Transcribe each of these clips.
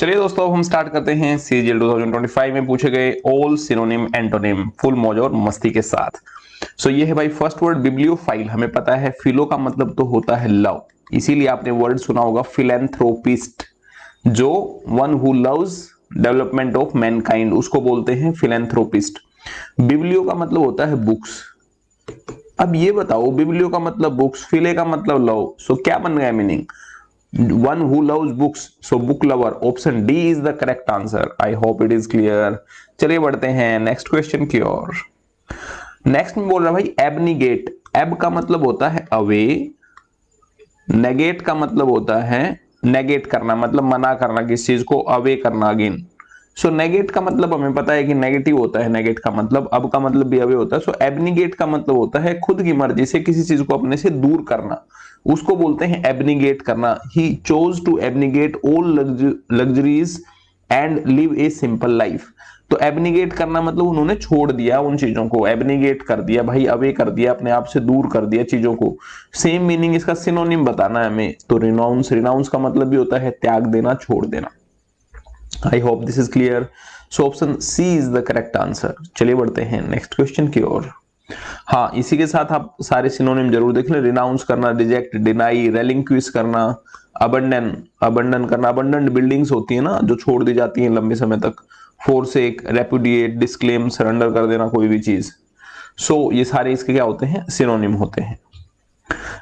चलिए दोस्तों, हम स्टार्ट करते हैं सीजीएल 2025 में पूछे गए ऑल सिनोनिम एंटोनिम फुल मौज और मस्ती के साथ। ये है भाई फर्स्ट वर्ड बिब्लियोफाइल। हमें पता है फिलो का मतलब तो होता है लव, इसीलिए आपने वर्ड सुना होगा फिलैंथ्रोपिस्ट, जो one who loves development of Mankind उसको बोलते हैं फिलैंथ्रोपिस्ट। बिब्लियो का मतलब होता है बुक्स। अब ये बताओ, बिब्लियो का मतलब बुक्स, फिले का मतलब लव, क्या बन गया meaning? One who loves books, so book lover. Option D is the correct answer. I hope it is clear. चलिए बढ़ते हैं नेक्स्ट क्वेश्चन की ओर। नेक्स्ट में बोल रहा भाई एबनीगेट। एब का मतलब होता है अवे, नेगेट का मतलब होता है नेगेट करना, मतलब मना करना किस चीज को, अवे करना अगेन। नेगेट का मतलब हमें पता है कि नेगेटिव होता है, नेगेट का मतलब, अब का मतलब भी अवे होता है। एबनीगेट का मतलब होता है खुद की मर्जी से किसी चीज को अपने से दूर करना, उसको बोलते हैं एबनीगेट करना। He chose to abnegate all luxuries and live a simple life. तो एबनीगेट करना मतलब उन्होंने छोड़ दिया उन चीजों को, एबनीगेट कर दिया भाई, अवे कर दिया, अपने आप से दूर कर दिया चीजों को। सेम मीनिंग इसका सिनोनिम बताना है हमें, तो रिनाउंस। रिनाउंस का मतलब भी होता है त्याग देना, छोड़ देना। I hope this is clear. Option C is the correct answer. चलिए बढ़ते हैं नेक्स्ट क्वेश्चन की ओर। हाँ, इसी के साथ आप सारे सिनोनिम जरूर देख लें। रिनाउंस करना, रिजेक्ट, डिनाई, रेलिंक्विश करना, अबंडन, अबंडन करना। अबंडन बिल्डिंग्स होती है ना जो छोड़ दी जाती हैं लंबे समय तक। फोरसेक, रेपुडिएट, डिस्क्लेम, सरेंडर कर देना कोई भी चीज। ये सारे इसके क्या होते हैं, सिनोनिम होते हैं।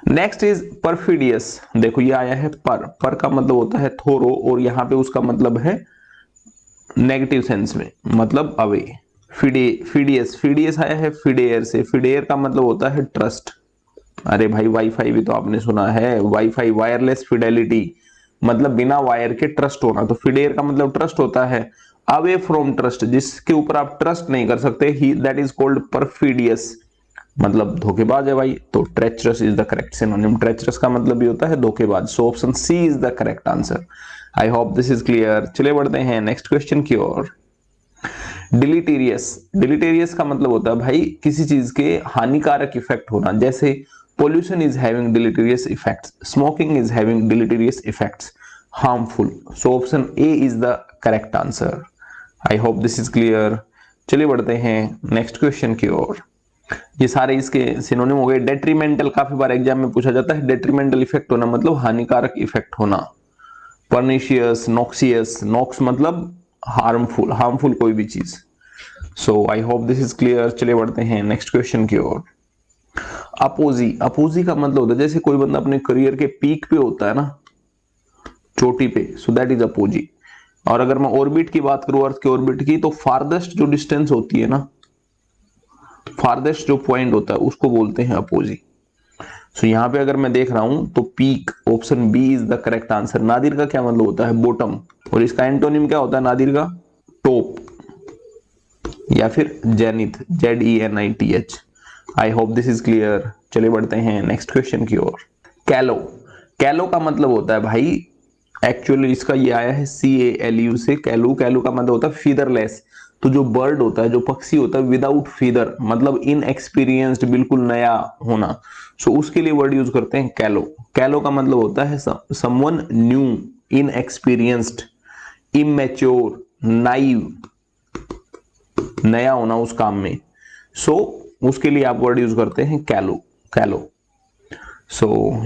Next is perfidious. देखो ये आया है पर का मतलब होता है थोरो, और यहाँ पे उसका मतलब है नेगेटिव सेंस में, मतलब अवे। फिडियस, फिडियस आया है फिडेयर से। फिडेयर का मतलब होता है ट्रस्ट। अरे भाई वाईफाई भी तो आपने सुना है, वाईफाई वायरलेस फिडेलिटी, मतलब बिना वायर के ट्रस्ट होना। तो फिडेयर का मतलब ट्रस्ट होता है। अवे फ्रॉम ट्रस्ट, जिसके ऊपर आप ट्रस्ट नहीं कर सकते, he that is called perfidious, मतलब धोखेबाज है भाई। तो treacherous is the correct synonym. Treacherous का मतलब भी होता है धोखेबाज। Option C is the correct answer. I hope this is clear. चलिए बढ़ते हैं नेक्स्ट क्वेश्चन की ओर। डिलीटेरियस। डिलीटेरियस का मतलब होता है भाई किसी चीज के हानिकारक इफेक्ट होना, जैसे pollution is having deleterious effects, smoking is having deleterious effects, harmful. Option A is the correct answer. I hope this is clear. चलिए बढ़ते हैं नेक्स्ट क्वेश्चन की ओर। ये सारे इसके सिनोनिम हो गए। डेट्रीमेंटल, काफी बार एग्जाम में पूछा जाता है। डेट्रीमेंटल इफेक्ट होना मतलब हानिकारक इफेक्ट होना। पर्निशियस, नॉक्सियस, नॉक्स मतलब हार्मफुल, हार्मफुल कोई भी चीज। आई होप दिस इज क्लियर। चलिए बढ़ते हैं नेक्स्ट क्वेश्चन की ओर। अपोजी। अपोजी का मतलब होता है जैसे कोई बंदा अपने करियर के पीक पे होता है ना, चोटी पे, दैट इज अपोजी। और अगर मैं ऑर्बिट की बात करूं, अर्थ के ऑर्बिट की, तो फारदेस्ट जो डिस्टेंस होती है ना, फारदेस्ट जो पॉइंट होता है उसको बोलते हैं अपोजी। यहां पे अगर मैं देख रहा हूं तो peak, option B is the correct answer. Nadir का क्या मतलब होता है, बॉटम, और इसका एंटोनिम क्या होता है नादिर का, टॉप, या फिर zenith, ZENITH। I hope this is clear. चलिए बढ़ते हैं नेक्स्ट क्वेश्चन की ओर। कैलो। कैलो का मतलब होता है भाई, एक्चुअली इसका ये आया है CALU से, कैलू। कैलू का मतलब होता है फीदरलेस। तो जो बर्ड होता है, जो पक्षी होता है विदाउट फीदर, मतलब इनएक्सपीरियंस्ड, बिल्कुल नया होना। उसके लिए वर्ड यूज करते हैं कैलो। कैलो का मतलब होता है someone new, inexperienced, immature, naive, नया होना उस काम में। उसके लिए आप वर्ड यूज करते हैं कैलो, कैलो।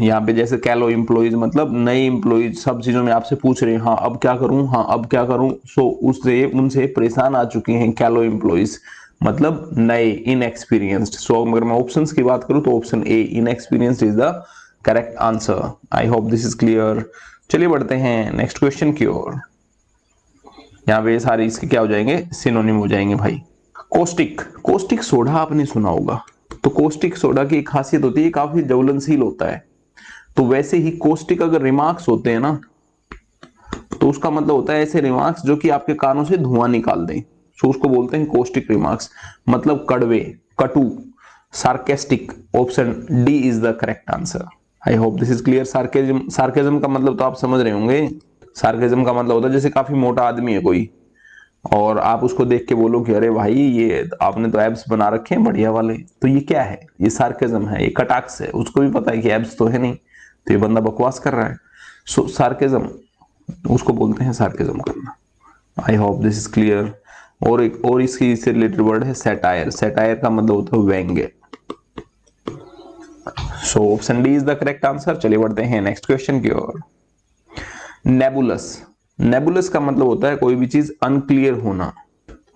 यहाँ पे जैसे कैलो एम्प्लॉइज, मतलब नए एम्प्लॉइज, सब चीजों में आपसे पूछ रहे हैं हाँ अब क्या करूं, हाँ अब क्या करूं। उससे उनसे परेशान आ चुके हैं कैलो एम्प्लॉइज, मतलब नए, इनएक्सपीरियंस्ड। अगर मैं ऑप्शंस की बात करूं तो option A, inexperienced, is the correct answer. I hope this is clear. चलिए बढ़ते हैं नेक्स्ट क्वेश्चन की ओर। यहाँ पे सारे इसके क्या हो जाएंगे, सिनोनिम हो जाएंगे भाई। कोस्टिक। कोस्टिक सोडा आपने सुना होगा। तो कोस्टिक सोडा की एक खासियत होती है, काफी ज्वलनशील होता है। तो वैसे ही कोस्टिक अगर रिमार्क्स होते हैं ना, तो उसका मतलब होता है ऐसे रिमार्क्स जो कि आपके कानों से धुआं निकाल दें। उसको बोलते हैं कोस्टिक रिमार्क्स, मतलब कड़वे, कटु, sarcastic. Option D is the correct answer. I hope this is clear. Sarcasm, sarcasm का मतलब तो आप समझ रहे होंगे। सार्केज्म का मतलब होता है जैसे काफी मोटा आदमी है कोई, और आप उसको देख के बोलो कि अरे भाई ये आपने तो एब्स बना रखे हैं बढ़िया वाले, तो ये क्या है, ये सार्केज्म है, ये कटाक्ष है। उसको भी पता है कि एब्स तो है नहीं, तो ये बंदा बकवास कर रहा है। सार्केज्म। उसको बोलते हैं सार्केज्म करना। आई होप दिस इज क्लियर। और एक और इसकी इससे रिलेटेड वर्ड है सैटायर। सैटायर का मतलब होता है व्यंग्य। सो option D is the correct answer. चलिए बढ़ते हैं नेक्स्ट क्वेश्चन की ओर। नेबुलस। नेबुलस का मतलब होता है कोई भी चीज अनक्लियर होना।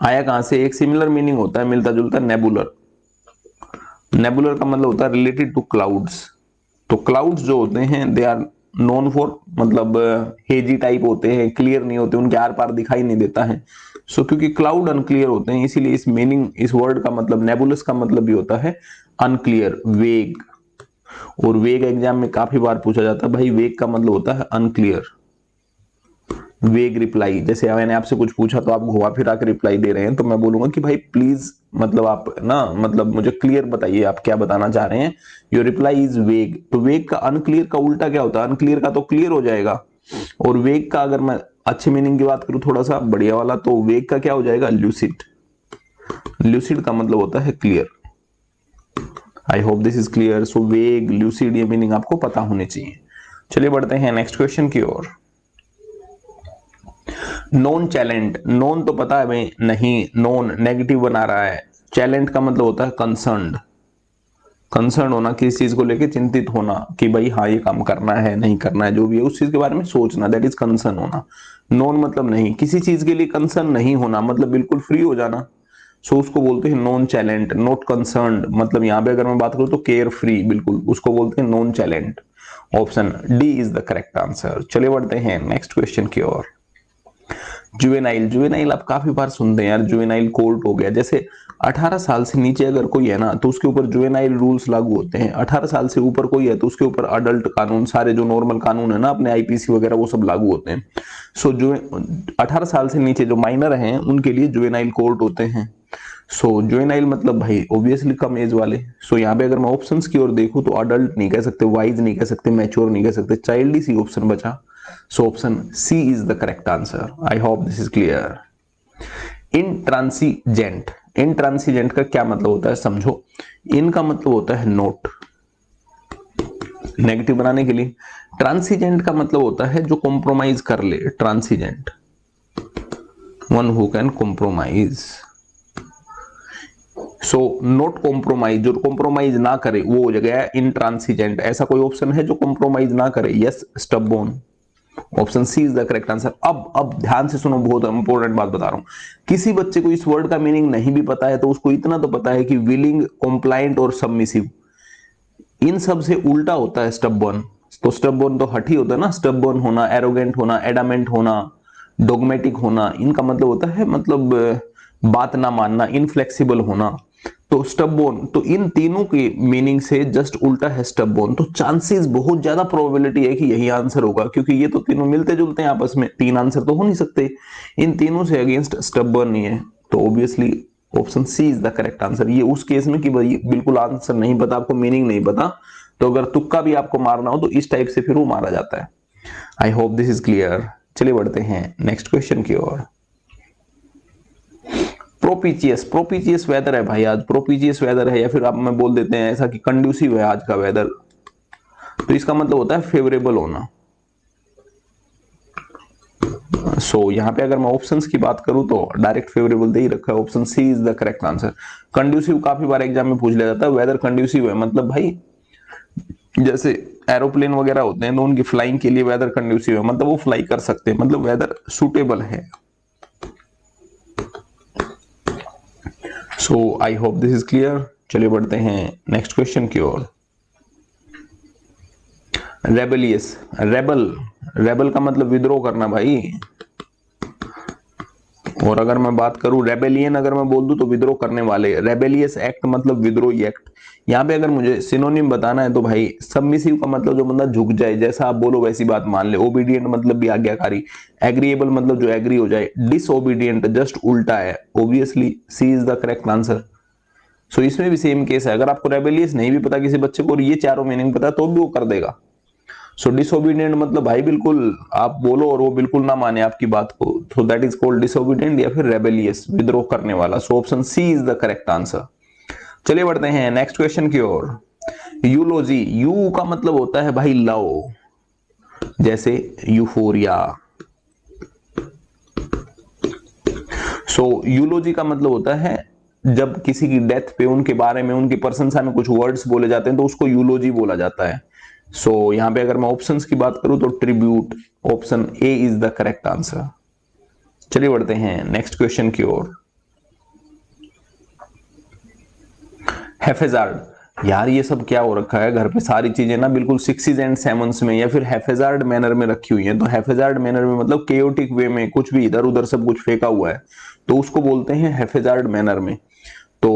आया कहां से? एक सिमिलर मीनिंग होता है मिलता जुलता, नेबुलर। नेबुलर का मतलब होता है रिलेटेड टू क्लाउड्स। तो क्लाउड्स जो होते हैं दे आर नोन फॉर, मतलब हेजी टाइप होते हैं, क्लियर नहीं होते, उनके आर पार दिखाई नहीं देता है। सो क्योंकि क्लाउड अनक्लियर होते हैं इसीलिए इस मीनिंग, इस वर्ड का मतलब नेबुलस का मतलब भी होता है अनक्लियर, वेग। और वेग एग्जाम में काफी बार पूछा जाता है भाई, वेग का मतलब होता है अनक्लियर। वेग रिप्लाई, जैसे मैंने आपसे कुछ पूछा तो आप घुमा फिरा के रिप्लाई दे रहे हैं, तो मैं बोलूंगा कि भाई प्लीज, मतलब आप ना, मतलब मुझे क्लियर बताइए आप क्या बताना चाह रहे हैं। योर रिप्लाई इज वेग। तो वेग का, अनक्लियर का उल्टा क्या होता है? अनक्लियर का तो क्लियर हो जाएगा। और वेग का अगर मैं अच्छे मीनिंग की बात करूं थोड़ा सा बढ़िया वाला, तो वेग का क्या हो जाएगा? ल्यूसिड। ल्यूसिड का मतलब होता है clear. I hope this is clear. So vague, lucid, ये मीनिंग आपको पता होने चाहिए। चलिए बढ़ते हैं नेक्स्ट क्वेश्चन की ओर। नॉन चैलेंट। नॉन तो पता है भाई, नहीं, नॉन नेगेटिव बना रहा है। चैलेंट का मतलब होता है कंसर्न्ड। कंसर्न होना, किसी चीज को लेके चिंतित होना कि भाई हाँ ये काम करना है नहीं करना है, जो भी है उस चीज के बारे में सोचना, दैट इज कंसर्न होना। नॉन मतलब नहीं, किसी चीज के लिए कंसर्न नहीं होना मतलब बिल्कुल फ्री हो जाना। सो उसको बोलते हैं नॉन चैलेंट, नॉट कंसर्न्ड। मतलब यहाँ पे अगर मैं बात करूं तो केयर फ्री, बिल्कुल, उसको बोलते हैं nonchalant. Option D is the correct answer. चलिए बढ़ते हैं नेक्स्ट क्वेश्चन की ओर। जुवेनाइल। जुवेनाइल आप काफी बार सुनते हैं यार, जुवेनाइल कोर्ट हो गया। जैसे 18 साल से नीचे अगर कोई है ना तो उसके ऊपर जुवेनाइल रूल्स लागू होते हैं। 18 साल से ऊपर कोई है तो उसके ऊपर अडल्ट कानून, सारे जो नॉर्मल कानून है ना अपने आईपीसी वगैरह, वो सब लागू होते हैं। सो जो 18 साल से नीचे जो माइनर हैं उनके लिए जुवेनाइल कोर्ट होते हैं। सो जुवेनाइल मतलब भाई ऑब्वियसली कम एज वाले। सो यहाँ पे अगर मैं ऑप्शंस की ओर देखूं तो अडल्ट नहीं कह सकते, वाइज नहीं कह सकते, मैच्योर नहीं कह सकते, चाइल्ड ही सी ऑप्शन बचा। So option C is the correct answer. I hope this is clear. Intransigent. Intransigent का क्या मतलब होता है समझो। इन का मतलब होता है नोट, नेगेटिव बनाने के लिए। ट्रांसिजेंट का मतलब होता है जो कॉम्प्रोमाइज कर ले। Transigent, one who can compromise. So not compromise, जो कॉम्प्रोमाइज ना करे वो हो गया इंट्रांसिजेंट। ऐसा कोई ऑप्शन है जो कॉम्प्रोमाइज ना करे? Yes, stubborn. Option C is the correct answer. अब ध्यान से सुनो, बहुत इंपॉर्टेंट बात बता रहा हूं। किसी बच्चे को इस वर्ड का मीनिंग नहीं भी पता है तो उसको इतना तो पता है कि विलिंग, कॉम्प्लाइंट और सबमिसिव, इन सब से उल्टा होता है स्टबबोर्न। तो स्टबबोर्न तो हठी होता है ना, स्टबबोर्न होना, एरोगेंट होना, एडामेंट होना, डोगमेटिक होना, इनका मतलब होता है मतलब बात ना मानना, इनफ्लेक्सिबल होना। तो स्टबबोर्न, तो इन तीनों के मीनिंग से जस्ट उल्टा है स्टबबोर्न। तो चांसेस, बहुत ज्यादा प्रोबेबिलिटी है कि यही आंसर होगा, क्योंकि ये तो तीनों मिलते जुलते हैं आपस में, तीन आंसर तो हो नहीं सकते। इन तीनों से अगेंस्ट स्टबबोर्न ही है। तो obviously option C is the correct answer. ये उस केस में कि भाई बिल्कुल आंसर नहीं पता आपको, मीनिंग नहीं पता, तो अगर तुक्का भी आपको मारना हो तो इस टाइप से फिर वो मारा जाता है। आई होप दिस इज क्लियर। चलिए बढ़ते हैं नेक्स्ट क्वेश्चन की ओर। प्रोपीचियस। प्रोपीचियस वेदर है भाई आज, प्रोपीचियस वेदर है, या फिर आप में बोल देते हैं ऐसा कि कंड्यूसिव है आज का वेदर। तो इसका मतलब होता है फेवरेबल होना। यहां पे अगर मैं ऑप्शंस की बात करूं तो डायरेक्ट फेवरेबल दे ही रखा है, option C is the correct answer. Conducive काफी बार एग्जाम में पूछ लिया जाता है, वेदर कंड्यूसिव है मतलब भाई जैसे एरोप्लेन वगैरह होते हैं तो उनकी फ्लाइंग के लिए वेदर कंड्यूसिव है, मतलब वो फ्लाई कर सकते हैं, मतलब वेदर सुटेबल है। So I hope this is clear. चलिए बढ़ते हैं नेक्स्ट क्वेश्चन की ओर। रेबेलियस। रेबल, रेबल का मतलब विद्रोह करना भाई। और अगर मैं बात करूं रेबेलियन, अगर मैं बोल दूं तो विद्रोह करने वाले। रेबेलियस एक्ट मतलब विद्रोही एक्ट। यहां पे अगर मुझे सिनोनिम बताना है तो भाई सबमिसिव का मतलब जो बंदा झुक जाए, जैसा आप बोलो वैसी बात मान ले। ओबीडियंट मतलब भी आज्ञाकारी। एग्रीएबल मतलब जो एग्री हो जाए। डिसओबीडियंट जस्ट उल्टा है। Obviously C is the correct answer. So इसमें भी सेम केस है, अगर आपको रेबेलियस नहीं भी पता किसी बच्चे को और ये चारों मीनिंग पता तो भी वो कर देगा। सो डिसोबीडियंट मतलब भाई बिल्कुल आप बोलो और वो बिल्कुल ना माने आपकी बात को, तो दैट इज कॉल्ड डिसोबीडियंट, या फिर रेबेलियस, विद्रोह करने वाला। So option C is the correct answer. चलिए बढ़ते हैं नेक्स्ट क्वेश्चन की ओर। यूलोजी। यू का मतलब होता है भाई लव, जैसे यूफोरिया, सो यूलोजी का मतलब होता है जब किसी की डेथ पे उनके बारे में, उनकी प्रशंसा में कुछ वर्ड्स बोले जाते हैं तो उसको यूलोजी बोला जाता है। सो यहां पे अगर मैं ऑप्शंस की बात करूं तो tribute, option A is the correct answer. चलिए बढ़ते हैं नेक्स्ट क्वेश्चन की ओर। हैफेजार्ड, यार ये सब क्या हो रखा है घर पे, सारी चीजें ना बिल्कुल सिक्सिस एंड सेवंस में या फिर हैफेजार्ड मैनर में रखी हुई है। तो हैफेजार्ड मैनर में मतलब केओटिक वे में, कुछ भी इधर उधर सब कुछ फेंका हुआ है, तो उसको बोलते हैं हैफेजार्ड मैनर में। तो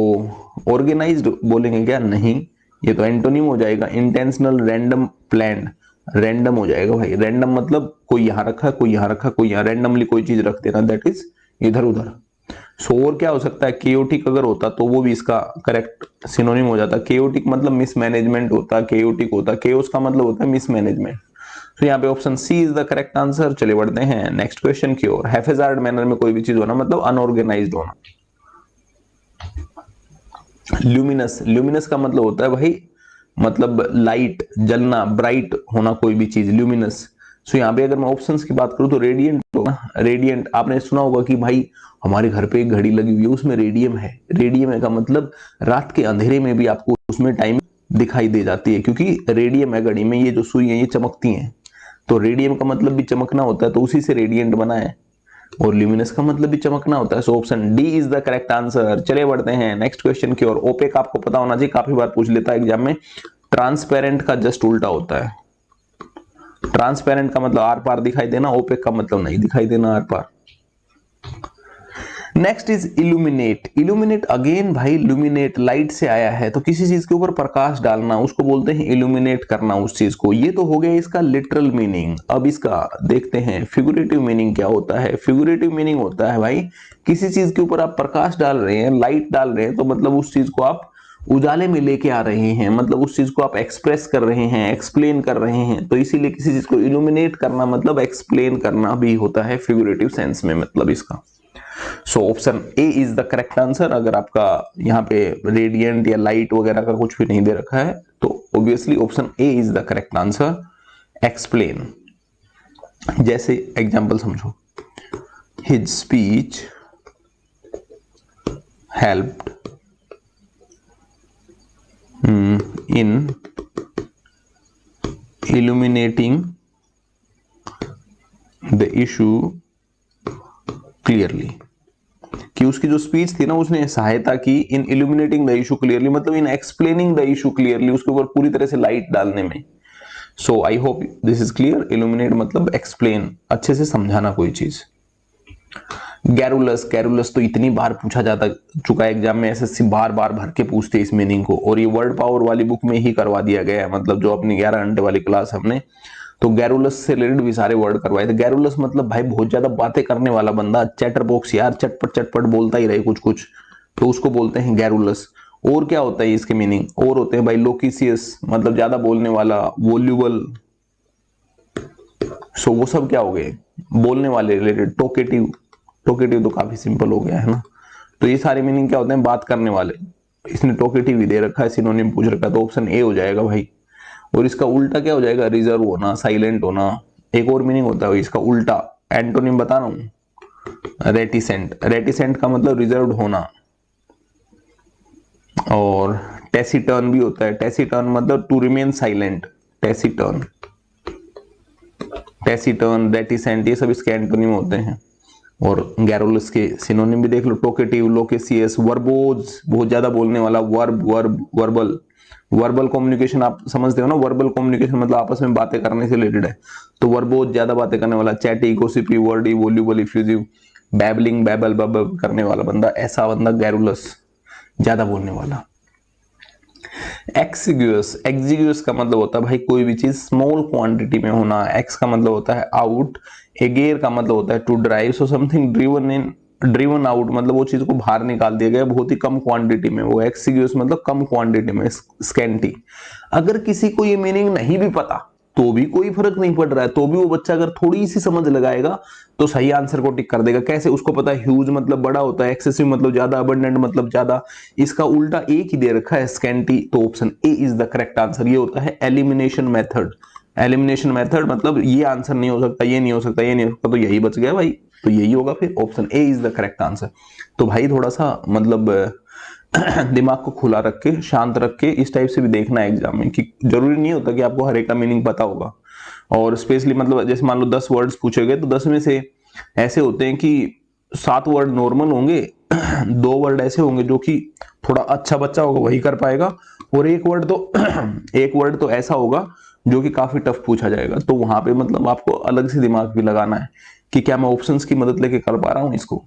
ऑर्गेनाइज्ड बोलेंगे क्या? नहीं, ये तो एंटोनिम हो जाएगा, इंटेंशनल रैंडम प्लान्ड। रैंडम हो जाएगा भाई, रैंडम मतलब कोई यहां रखा, कोई यहां रखा, कोई यहां, रैंडमली कोई चीज रख देना, दैट इज इधर उधर। सो और क्या हो सकता है? केओटिक अगर होता तो वो भी इसका करेक्ट सिनोनिम हो जाता। केओटिक मतलब मिसमैनेजमेंट होता, केओटिक होता, केओस का मतलब होता है मिसमैनेजमेंट। तो यहाँ पे option C is the correct answer. चलिए बढ़ते हैं नेक्स्ट क्वेश्चन की ओर। हैफेजार्ड मैनर में कोई भी चीज होना मतलब अनऑर्गेनाइज्ड होना। ल्यूमिनस, ल्यूमिनस का मतलब होता है भाई, मतलब लाइट, जलना, ब्राइट होना कोई भी चीज, ल्यूमिनस। सो यहाँ पे अगर मैं ऑप्शंस की बात करूं तो रेडियंट होगा। रेडियंट आपने सुना होगा कि भाई हमारे घर पे एक घड़ी लगी हुई है उसमें रेडियम है। रेडियम है का मतलब रात के अंधेरे में भी आपको उसमें टाइम दिखाई दे जाती है, क्योंकि रेडियम है घड़ी में, ये जो सुई है ये चमकती हैं। तो रेडियम का मतलब भी चमकना होता है, तो उसी से रेडियंट बना है। और ल्यूमिनस का मतलब भी चमकना होता है। सो option D is the correct answer. चले बढ़ते हैं नेक्स्ट क्वेश्चन की ओर। ओपेक आपको पता होना चाहिए, काफी बार पूछ लेता है एग्जाम में। ट्रांसपेरेंट का जस्ट उल्टा होता है। ट्रांसपेरेंट का मतलब आर पार दिखाई देना, ओपेक का मतलब नहीं दिखाई देना आर पार। Next is illuminate. Illuminate again भाई, लुमिनेट लाइट से आया है, तो किसी चीज के ऊपर प्रकाश डालना उसको बोलते हैं इल्यूमिनेट करना उस चीज को। ये तो हो गया इसका लिटरल मीनिंग। अब इसका देखते हैं फिगरेटिव मीनिंग क्या होता है। फिगरेटिव मीनिंग होता है भाई, किसी चीज के ऊपर आप प्रकाश डाल रहे हैं, लाइट डाल रहे हैं, तो मतलब उस चीज को आप उजाले में लेके आ रहे हैं, मतलब उस चीज को आप एक्सप्रेस कर रहे हैं, एक्सप्लेन कर रहे हैं। तो इसीलिए किसी चीज को इल्यूमिनेट करना मतलब एक्सप्लेन करना भी होता है फिगरेटिव सेंस में, मतलब इसका। So option A is the correct answer. अगर आपका यहाँ पे रेडियंट या लाइट वगैरह का कुछ भी नहीं दे रखा है तो obviously option A is the correct answer, explain. जैसे एग्जांपल समझो, his speech helped in illuminating the issue clearly. कि उसकी जो स्पीच थी ना उसने सहायता की in illuminating the issue clearly, मतलब in explaining the issue clearly, उसके ऊपर पूरी तरह से लाइट डालने में। So I hope this is clear. Illuminate मतलब एक्सप्लेन, अच्छे से समझाना कोई चीज। गैरुलस, गैरुलस तो इतनी बार पूछा जाता चुका है एग्जाम में, एसएससी बार बार भर के पूछते इस मीनिंग को, और ये वर्ड पावर वाली बुक में ही करवा दिया गया है, मतलब जो अपनी 11 घंटे वाली क्लास हमने, तो गैरुलस से रिलेटेड भी सारे वर्ड करवाए थे। गैरुलस मतलब भाई बहुत ज्यादा बातें करने वाला बंदा, चैटर बॉक्स यार, चटपट चटपट बोलता ही रहे कुछ कुछ, तो उसको बोलते हैं गैरुलस। और क्या होता है इसके मीनिंग? और होते हैं भाई लोकिसियस, मतलब ज्यादा बोलने वाला, वोल्यूबल। सो वो सब क्या हो गए? बोलने वाले रिलेटेड। टोकेटिव, टोकेटिव तो काफी सिंपल हो गया है ना। तो ये सारे मीनिंग क्या होते हैं? बात करने वाले। इसने टोकेटिव ही दे रखा है, सिनोनिम पूछ रखा है, तो ऑप्शन ए हो जाएगा भाई। और इसका उल्टा क्या हो जाएगा? रिजर्व होना, साइलेंट होना। एक और मीनिंग होता है इसका उल्टा, एंटोनिम बता रहा हूं, रेटिसेंट। रेटिसेंट का मतलब रिजर्व होना। और टेसिटर्न भी होता है। टेसिटर्न मतलब to remain silent, taciturn. Taciturn, reticent, ये सब इसके एंटोनिम होते हैं। और गैरुलस के सिनोनिम भी देख लो, टोकेटिव, लोकेसियस, वर्बोज, बहुत ज्यादा बोलने वाला, verb, verb, verbal. Verbal communication आप समझते हो ना, वर्बल कम्युनिकेशन मतलब आपस में बातें करने से रिलेटेड है, तो वर्बोज ज्यादा बातें करने वाला, chatty, gossipy, wordy, voluble, effusive, babbling, babble, babble करने वाला बंदा, ऐसा बंदा गैरुलस, ज्यादा बोलने वाला। एक्सिग्यूस, एक्सिग्यूस का मतलब होता है भाई कोई भी चीज स्मॉल क्वांटिटी में होना। एक्स का मतलब होता है आउट, एगेर का मतलब होता है to drive, so something driven in, driven out मतलब वो चीज को बाहर निकाल दिया गया बहुत ही कम क्वांटिटी में, वो एक्सिग्यूस मतलब कम क्वांटिटी में, स्कैंटी। अगर किसी को ये मीनिंग नहीं भी पता तो भी कोई फर्क नहीं पड़ रहा है, तो भी वो बच्चा अगर थोड़ी सी समझ लगाएगा तो सही आंसर को टिक कर देगा। कैसे? उसको पता है ह्यूज मतलब बड़ा होता है, एक्सेसिव मतलब ज्यादा, अबंडेंट मतलब ज्यादा। इसका उल्टा एक ही दे रखा है, स्कैंटी, तो option A is the correct answer. ये होता है एलिमिनेशन मेथड। एलिमिनेशन मेथड मतलब ये आंसर नहीं हो सकता, ये नहीं हो सकता, ये नहीं हो सकता, तो यही बच गया भाई, तो यही होगा फिर, option A is the correct answer. तो भाई थोड़ा सा मतलब दिमाग को खुला रख के, शांत रख के इस टाइप से भी देखना है एग्जाम में, कि जरूरी नहीं होता कि आपको हर एक का मीनिंग पता होगा। और स्पेशली मतलब जैसे मान लो 10 वर्ड्स पूछे गए तो 10 में से ऐसे होते हैं कि 7 वर्ड नॉर्मल होंगे, 2 वर्ड ऐसे होंगे जो कि थोड़ा अच्छा बच्चा होगा वही कर पाएगा, और एक वर्ड तो एक वर्ड तो ऐसा होगा जो कि काफी टफ पूछा जाएगा। तो वहां पे मतलब आपको अलग से दिमाग भी लगाना है कि क्या मैं ऑप्शंस की मदद लेके कर पा रहा हूं इसको।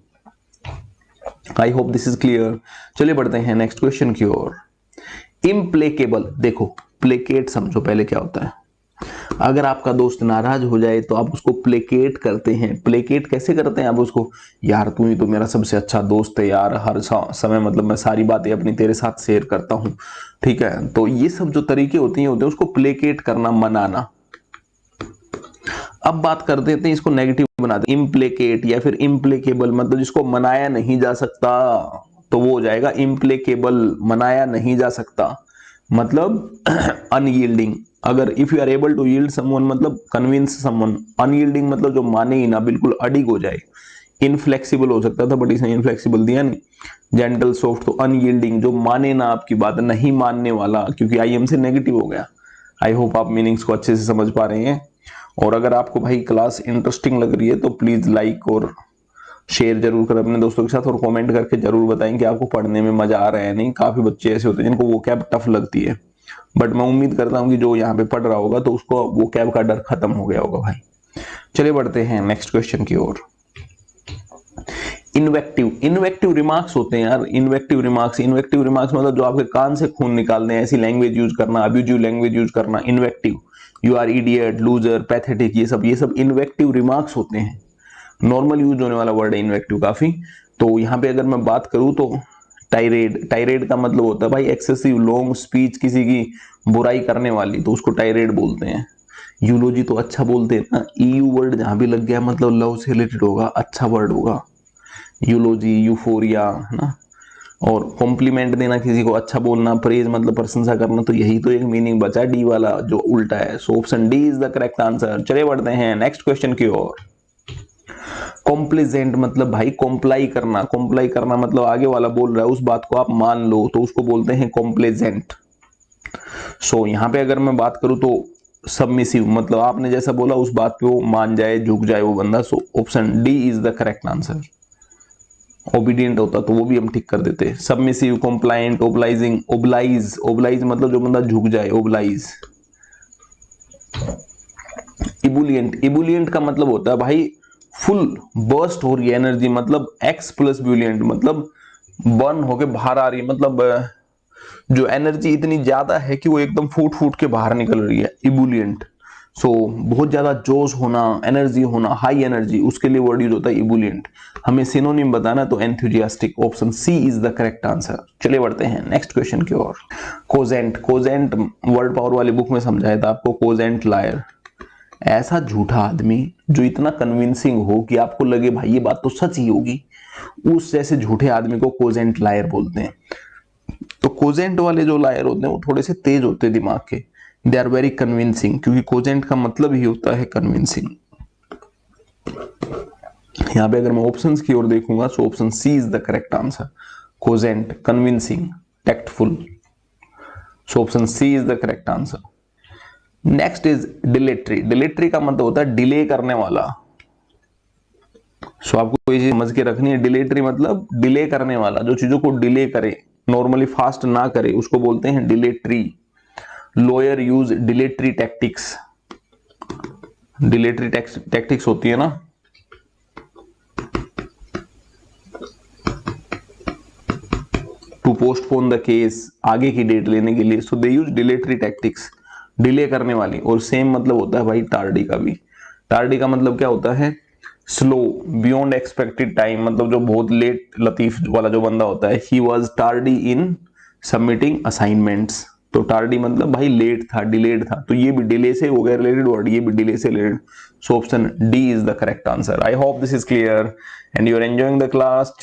आई होप दिस इज क्लियर। चलिए बढ़ते हैं नेक्स्ट क्वेश्चन की ओर। इम्प्लेकेबल, देखो प्लेकेट समझो पहले क्या होता है। अगर आपका दोस्त नाराज हो जाए तो आप उसको प्लेकेट करते हैं। प्लेकेट कैसे करते हैं आप उसको, यार तू ही तो मेरा सबसे अच्छा दोस्त है यार, हर समय मतलब मैं सारी बातें अपनी तेरे साथ शेयर करता हूं, ठीक है। तो ये सब जो तरीके होते हैं उसको प्लेकेट करना, मनाना। अब बात कर देते हैं इसको नेगेटिव बना दे, इम्प्लेकेट या फिर इम्प्लेकेबल, मतलब जिसको मनाया नहीं जा सकता, तो वो हो जाएगा इम्प्लेकेबल, मनाया नहीं जा सकता, मतलब अनयील्डिंग। अगर if you are able to yield someone मतलब कन्विंस समवन, अनयील्डिंग मतलब जो माने ही ना, बिल्कुल अडिग हो जाए। इनफ्लेक्सिबल हो सकता था बट इसने इनफ्लेक्सिबल दिया नहीं। जेंटल सॉफ्ट, तो अनयील्डिंग जो माने ना आपकी बात, नहीं मानने वाला, क्योंकि आई एम से नेगेटिव हो गया। आई होप आप मीनिंग्स को अच्छे से समझ पा रहे हैं। और अगर आपको भाई क्लास इंटरेस्टिंग लग रही है तो प्लीज लाइक और शेयर जरूर करें अपने दोस्तों के साथ, और कमेंट करके जरूर बताएं कि आपको पढ़ने में मजा आ रहा है नहीं। काफी बच्चे ऐसे होते हैं जिनको वो कैब टफ लगती है, बट मैं उम्मीद करता हूं कि जो यहाँ पे पढ़ रहा होगा तो उसको वो कैब का डर खत्म हो गया होगा भाई। चलिए बढ़ते हैं नेक्स्ट क्वेश्चन की ओर। इन्वेक्टिव, इन्वेक्टिव रिमार्क्स होते हैं यार। इन्वेक्टिव रिमार्क्स, इन्वेक्टिव रिमार्क्स मतलब जो आपके कान से खून निकालते हैं, ऐसी लैंग्वेज यूज करना, अब्यूजिव लैंग्वेज यूज करना, invective. You are idiot, loser, pathetic, ये सब इन्वेक्टिव रिमार्क्स होते हैं। नॉर्मल यूज होने वाला वर्ड है इन्वेक्टिव काफी। तो यहाँ पे अगर मैं बात करूं तो टाइरेड, टाइरेड का मतलब होता है भाई एक्सेसिव लॉन्ग स्पीच, किसी की बुराई करने वाली, तो उसको टाइरेड बोलते हैं। यूलोजी तो अच्छा बोलते हैं ना, ईयू वर्ड जहां भी लग गया मतलब लव से रिलेटेड होगा, अच्छा वर्ड होगा यूलोजी, यूफोरिया, है ना। और कॉम्प्लीमेंट देना, किसी को अच्छा बोलना, प्रेज मतलब प्रशंसा करना, तो यही तो एक मीनिंग बचा डी वाला जो उल्टा है। सो option D is the correct answer. चलिए बढ़ते हैं नेक्स्ट क्वेश्चन की ओर। कॉम्प्लीजेंट मतलब भाई कॉम्प्लाई करना, कॉम्प्लाई करना मतलब आगे वाला बोल रहा है उस बात को आप मान लो, तो उसको बोलते हैं कॉम्प्लीजेंट। सो यहां पे अगर मैं बात करूं तो सबमिसिव, मतलब आपने जैसा बोला उस बात पे वो मान जाए, झुक जाए वो बंदा। सो option D is the correct answer. Obedient होता तो वो भी हम ठीक कर देते। सबमिसिव, कॉम्प्लायंट, ओब्लाइजिंग, ओब्लाइज, ओब्लाइज मतलब जो बंदा झुक जाए, ओब्लाइज। इबुलियंट, इबुलियंट का मतलब होता है भाई फुल बर्स्ट हो रही है एनर्जी, मतलब एक्स प्लस ब्यूलियंट मतलब बर्न होके बाहर आ रही है, मतलब जो एनर्जी इतनी ज्यादा है कि वो एकदम फूट फूट के बाहर निकल रही है, इबुलियंट। सो बहुत ज्यादा जोश होना, एनर्जी होना, हाई एनर्जी, उसके लिए वर्ड यूज होता है इबुलियंट। हमें सिनोनिम बताना तो enthusiastic, option C is the correct answer. चलिए बढ़ते हैं नेक्स्ट क्वेश्चन की ओर। कोजेंट, कोजेंट वर्ड पावर वाली बुक में समझाया था आपको, कोजेंट लायर, ऐसा झूठा आदमी जो इतना कन्विंसिंग हो कि आपको लगे भाई ये बात तो सच ही होगी, उस जैसे झूठे आदमी को कोजेंट लायर बोलते हैं। तो कोजेंट वाले जो लायर होते हैं वो थोड़े से तेज होते हैं दिमाग के, दे आर वेरी कन्विंसिंग, क्योंकि कोजेंट का मतलब ही होता है कन्विंसिंग। यहां पे अगर मैं ऑप्शंस की ओर देखूंगा तो option C is the correct answer. Cogent, convincing, tactful. So option C is the correct answer. Next is dilatory, dilatory का मतलब होता है डिले करने वाला। सो आपको कोई चीज समझ के रखनी है, डिलेटरी मतलब डिले करने वाला, जो चीजों को डिले करे, नॉर्मली फास्ट ना करे, उसको बोलते हैं डिलेटरी। लॉयर यूज डिलेटरी टैक्टिक्स, डिलेटरी टैक्टिक्स होती है ना, टू पोस्टपोन द केस, आगे की डेट लेने के लिए। सो दे यूज डिलेटरी टैक्टिक्स, डिले करने वाली। और सेम मतलब होता है भाई टार्डी का भी। टार्डी का मतलब क्या होता है, स्लो, बियॉन्ड एक्सपेक्टेड टाइम, मतलब जो बहुत लेट, लतीफ वाला जो बंदा होता है, he was tardy in submitting assignments. तो टार्डी मतलब भाई लेट था, डिलेड था, तो ये भी डिले से हो गया रिलेटेड वर्ड, ये भी डिले से related. So option D is the correct answer. I hope this is clear and you are enjoying the class.